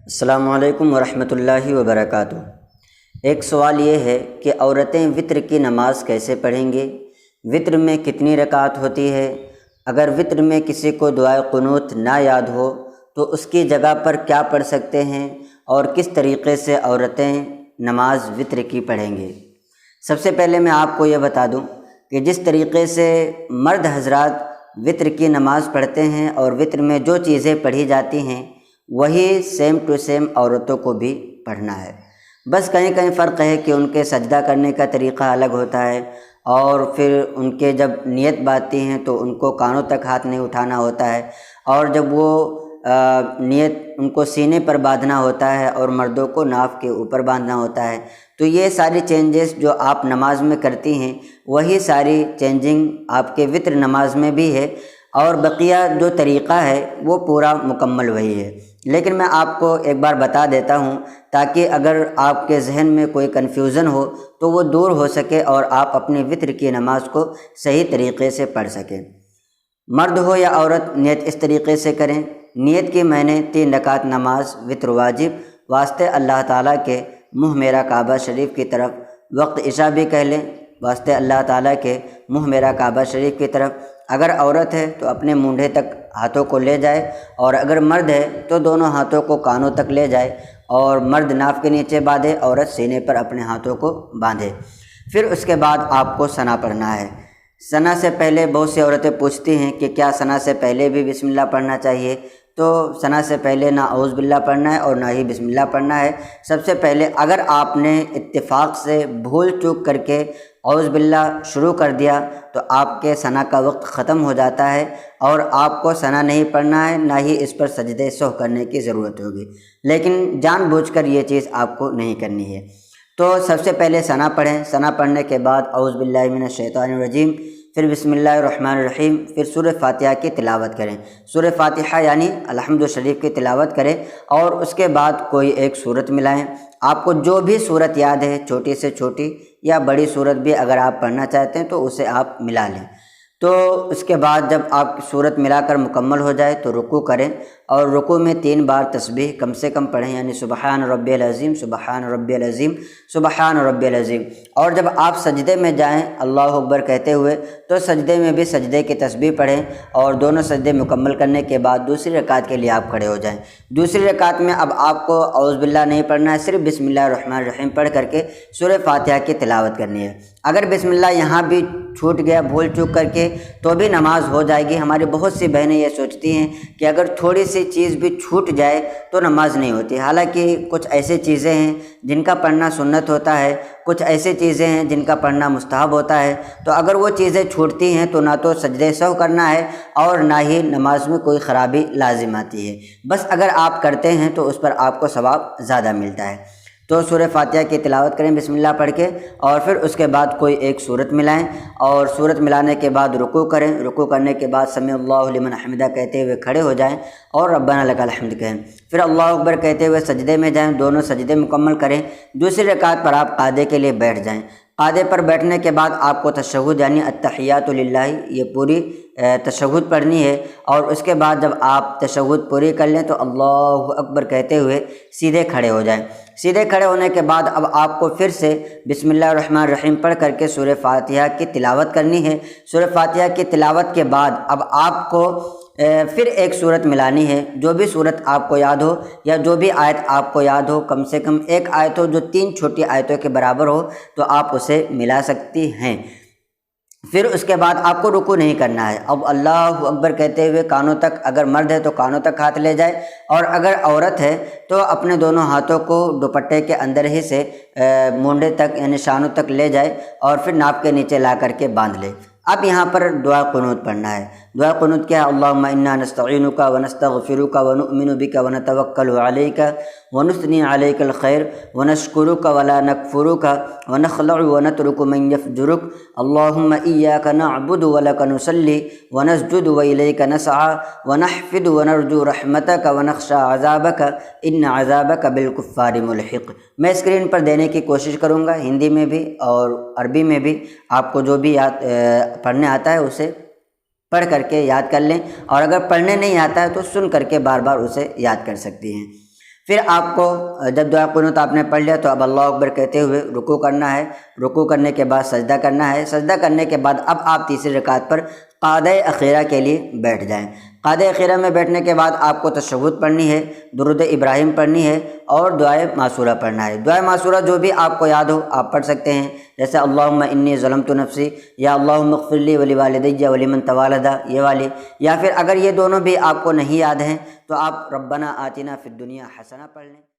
السلام علیکم ورحمۃ اللہ وبرکاتہ۔ ایک سوال یہ ہے کہ عورتیں وطر کی نماز کیسے پڑھیں گے؟ وطر میں کتنی رکعت ہوتی ہے؟ اگر وطر میں کسی کو دعائے قنوت نہ یاد ہو تو اس کی جگہ پر کیا پڑھ سکتے ہیں اور کس طریقے سے عورتیں نماز وطر کی پڑھیں گے؟ سب سے پہلے میں آپ کو یہ بتا دوں کہ جس طریقے سے مرد حضرات وطر کی نماز پڑھتے ہیں اور وطر میں جو چیزیں پڑھی جاتی ہیں وہی سیم ٹو سیم عورتوں کو بھی پڑھنا ہے۔ بس کہیں کہیں فرق ہے کہ ان کے سجدہ کرنے کا طریقہ الگ ہوتا ہے، اور پھر ان کے جب نیت باندھتی ہیں تو ان کو کانوں تک ہاتھ نہیں اٹھانا ہوتا ہے، اور جب وہ نیت ان کو سینے پر باندھنا ہوتا ہے اور مردوں کو ناف کے اوپر باندھنا ہوتا ہے۔ تو یہ ساری چینجز جو آپ نماز میں کرتی ہیں وہی ساری چینجنگ آپ کے وطر نماز میں بھی ہے، اور بقیہ جو طریقہ ہے وہ پورا مکمل وہی ہے۔ لیکن میں آپ کو ایک بار بتا دیتا ہوں تاکہ اگر آپ کے ذہن میں کوئی کنفیوژن ہو تو وہ دور ہو سکے اور آپ اپنی وطر کی نماز کو صحیح طریقے سے پڑھ سکیں۔ مرد ہو یا عورت نیت اس طریقے سے کریں۔ نیت کی میں نے 3 رکعت نماز وطر واجب واسطے اللہ تعالیٰ کے منہ میرا کعبہ شریف کی طرف، وقت عشاء بھی کہہ لیں واسطے اللہ تعالیٰ کے منہ میرا کعبہ شریف کی طرف۔ اگر عورت ہے تو اپنے مونڈھے تک ہاتھوں کو لے جائے، اور اگر مرد ہے تو دونوں ہاتھوں کو کانوں تک لے جائے، اور مرد ناف کے نیچے باندھے، عورت سینے پر اپنے ہاتھوں کو باندھے۔ پھر اس کے بعد آپ کو ثنا پڑھنا ہے۔ ثنا سے پہلے بہت سی عورتیں پوچھتی ہیں کہ کیا ثنا سے پہلے بھی بسم اللہ پڑھنا چاہیے؟ تو ثنا سے پہلے نہ اعوذ باللہ پڑھنا ہے اور نہ ہی بسم اللہ پڑھنا ہے۔ سب سے پہلے اگر آپ نے اتفاق سے بھول چوک کر کے اعوذ باللہ شروع کر دیا تو آپ کے ثنا کا وقت ختم ہو جاتا ہے، اور آپ کو ثنا نہیں پڑھنا ہے، نہ ہی اس پر سجدے سہو کرنے کی ضرورت ہوگی، لیکن جان بوجھ کر یہ چیز آپ کو نہیں کرنی ہے۔ تو سب سے پہلے ثنا پڑھیں۔ ثنا پڑھنے کے بعد اعوذ باللہ من الشیطان الرجیم، پھر بسم اللہ الرحمن الرحیم، پھر سورہ فاتحہ کی تلاوت کریں۔ سورہ فاتحہ یعنی الحمد شریف کی تلاوت کریں، اور اس کے بعد کوئی ایک سورت ملائیں۔ آپ کو جو بھی سورت یاد ہے، چھوٹی سے چھوٹی یا بڑی سورت بھی اگر آپ پڑھنا چاہتے ہیں تو اسے آپ ملا لیں۔ تو اس کے بعد جب آپ کی سورت ملا کر مکمل ہو جائے تو رکوع کریں، اور رکوع میں 3 بار تسبیح کم سے کم پڑھیں، یعنی سبحان ربی العظیم، سبحان ربی العظیم، سبحان ربی العظیم۔ اور جب آپ سجدے میں جائیں اللہ اکبر کہتے ہوئے تو سجدے میں بھی سجدے کی تسبیح پڑھیں، اور دونوں سجدے مکمل کرنے کے بعد دوسری رکعت کے لیے آپ کھڑے ہو جائیں۔ دوسری رکعت میں اب آپ کو اعوذ باللہ نہیں پڑھنا ہے، صرف بسم اللہ الرحمن الرحیم پڑھ کر کے سورہ فاتحہ کی تلاوت کرنی ہے۔ اگر بسم اللہ یہاں بھی چھوٹ گیا بھول چوک کر کے تو بھی نماز ہو جائے گی۔ ہماری بہت سی بہنیں یہ سوچتی ہیں کہ اگر تھوڑی سی چیز بھی چھوٹ جائے تو نماز نہیں ہوتی، حالانکہ کچھ ایسی چیزیں ہیں جن کا پڑھنا سنت ہوتا ہے، کچھ ایسی چیزیں ہیں جن کا پڑھنا مستحب ہوتا ہے۔ تو اگر وہ چیزیں چھوٹتی ہیں تو نہ تو سجدے سہو کرنا ہے اور نہ ہی نماز میں کوئی خرابی لازم آتی ہے۔ بس اگر آپ کرتے ہیں تو اس پر آپ کو ثواب زیادہ ملتا ہے۔ تو سورہ فاتحہ کی تلاوت کریں بسم اللہ پڑھ کے، اور پھر اس کے بعد کوئی ایک سورت ملائیں، اور سورت ملانے کے بعد رکوع کریں۔ رکوع کرنے کے بعد سمع اللہ لمن حمدہ کہتے ہوئے کھڑے ہو جائیں اور ربنا لک الحمد کہیں۔ پھر اللہ اکبر کہتے ہوئے سجدے میں جائیں، دونوں سجدے مکمل کریں۔ دوسری رکعت پر آپ قعدے کے لیے بیٹھ جائیں۔ قعدے پر بیٹھنے کے بعد آپ کو تشہد یعنی التحیات للہ یہ پوری تشہد پڑھنی ہے، اور اس کے بعد جب آپ تشہد پوری کر لیں تو اللہ اکبر کہتے ہوئے سیدھے کھڑے ہو جائیں۔ سیدھے کھڑے ہونے کے بعد اب آپ کو پھر سے بسم اللہ الرحمن الرحیم پڑھ کر کے سورہ فاتحہ کی تلاوت کرنی ہے۔ سورہ فاتحہ کی تلاوت کے بعد اب آپ کو پھر ایک سورت ملانی ہے، جو بھی سورت آپ کو یاد ہو یا جو بھی آیت آپ کو یاد ہو، کم سے کم ایک آیت ہو جو 3 چھوٹی آیتوں کے برابر ہو تو آپ اسے ملا سکتی ہیں۔ پھر اس کے بعد آپ کو رکوع نہیں کرنا ہے۔ اب اللہ اکبر کہتے ہوئے کانوں تک، اگر مرد ہے تو کانوں تک ہاتھ لے جائے، اور اگر عورت ہے تو اپنے دونوں ہاتھوں کو دوپٹے کے اندر ہی سے مونڈے تک یعنی شانوں تک لے جائے، اور پھر ناپ کے نیچے لا کر کے باندھ لے۔ اب یہاں پر دعا قنوت پڑھنا ہے۔ دعا قنوت کیا ہے؟ اللہم انا نستعینک ونستغفرک ونؤمن بک ونتوکل علیک ونثنی علیک الخیر ونشکرک ولا نکفرک ونخلع ونترک من یفجرک اللہم ایاک نعبد ولک نصلی ونسجد والیک نسعی ونحفد ونرجو رحمتک ونخشى عذابک ان عذابک بالکفار ملحق۔ میں اسکرین پر دینے کی کوشش کروں گا، ہندی میں بھی اور عربی میں بھی۔ آپ کو جو بھی پڑھنے آتا ہے اسے پڑھ کر کے یاد کر لیں، اور اگر پڑھنے نہیں آتا ہے تو سن کر کے بار بار اسے یاد کر سکتی ہیں۔ پھر آپ کو جب دعا قنوت آپ نے پڑھ لیا تو اب اللہ اکبر کہتے ہوئے رکوع کرنا ہے، رکوع کرنے کے بعد سجدہ کرنا ہے، سجدہ کرنے کے بعد اب آپ تیسری رکعت پر قعدہ اخیرہ کے لیے بیٹھ جائیں۔ قعدہ اخیرہ میں بیٹھنے کے بعد آپ کو تشہد پڑھنی ہے، درود ابراہیم پڑھنی ہے اور دعائے معصورہ پڑھنا ہے۔ دعائے معصورہ جو بھی آپ کو یاد ہو آپ پڑھ سکتے ہیں، جیسے اللہم انی ظلمت نفسی یا اللہم اغفر لی ولوالدی ولمن توالدا، یہ والی، یا پھر اگر یہ دونوں بھی آپ کو نہیں یاد ہیں تو آپ ربنا آتنا فی الدنیا حسنہ پڑھ لیں۔